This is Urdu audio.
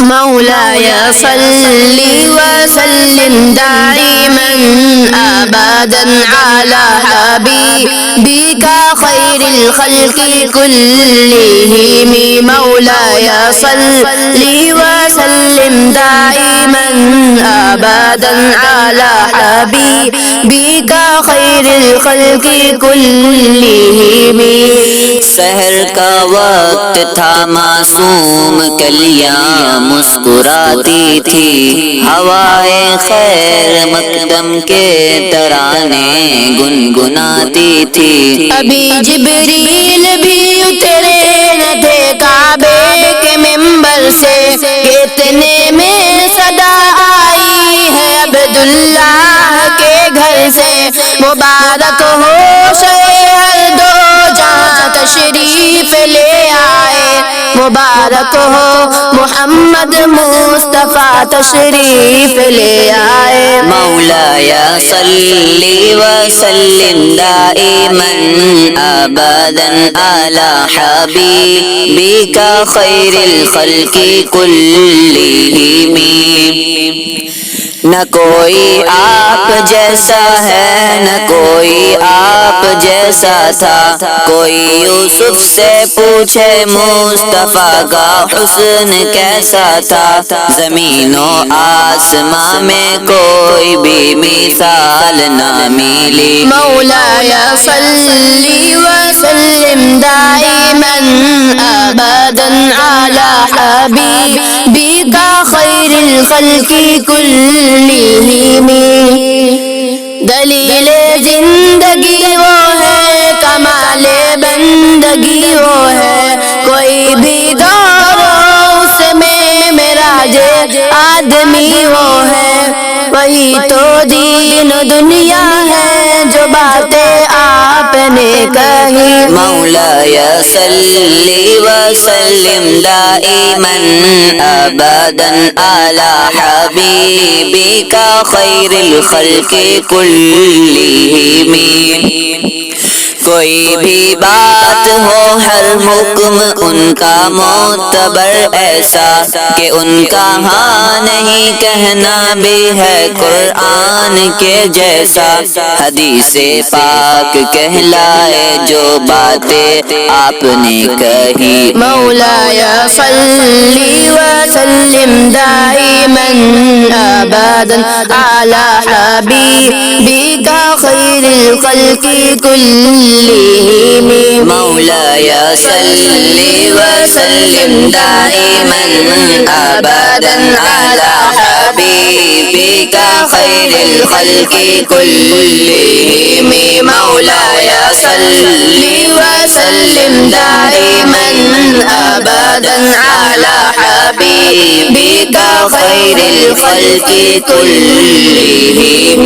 مولاي صل وسلم دائما أبدا على حبيبك خير الخلق كلهم. مولاي صل وسلم دائما أبدا على حبيبك خير الخلق كلهم. سحر کا وقت تھا معصوم کلیاں مسکراتی تھی، ہوائے خیر مقدم کے ترانے گنگناتی تھی. ابھی جبریل بھی اترے نہ تھے کعبے کے منبر سے، اتنے میں صدا آئی ہے عبداللہ کے گھر سے. مبارک ہو شہر دو جہاں تشریف لے آئے، مبارک ہو محمد مصطفیٰ تشریف لے آئے. مولاي صل وسلم دائما أبدا على حبيبك خير الخلق كلهم. نہ کوئی آپ جیسا ہے نہ کوئی آپ جیسا تھا، کوئی یوسف سے پوچھے مصطفیٰ کا حسن کیسا تھا. زمین و آسماں میں کوئی بھی مثال نہ ملی. مولاي صل وسلم دائما أبدا على حبيبك خير الخلق كلهم. دلیل زندگی وہ ہے، کمال بندگی وہ ہے، کوئی بھی دور اس میں معراج آدمی وہ ہے. وہی تو دین و دنیا ہے جو باتیں آپ نے کہی. مولاي صل وسلم دائما أبدا على حبيبك خير الخلق كلهم. کوئی بھی بات ہو ہر حکم ان کا معتبر ایسا کہ ان کا ہاں نہیں کہنا بھی ہے قرآن کے جیسا. حدیث پاک کہلائے جو باتیں آپ نے کہی. مولاي صل وسلم دائما أبدا على حبيبك خير الخلق كلهم. مولاي صل وسلم دائما أبدا على حبيبك خير الخلق كلهم. مولاي صل وسلم دائما أبدا على حبيبك خير الخلق كلهم.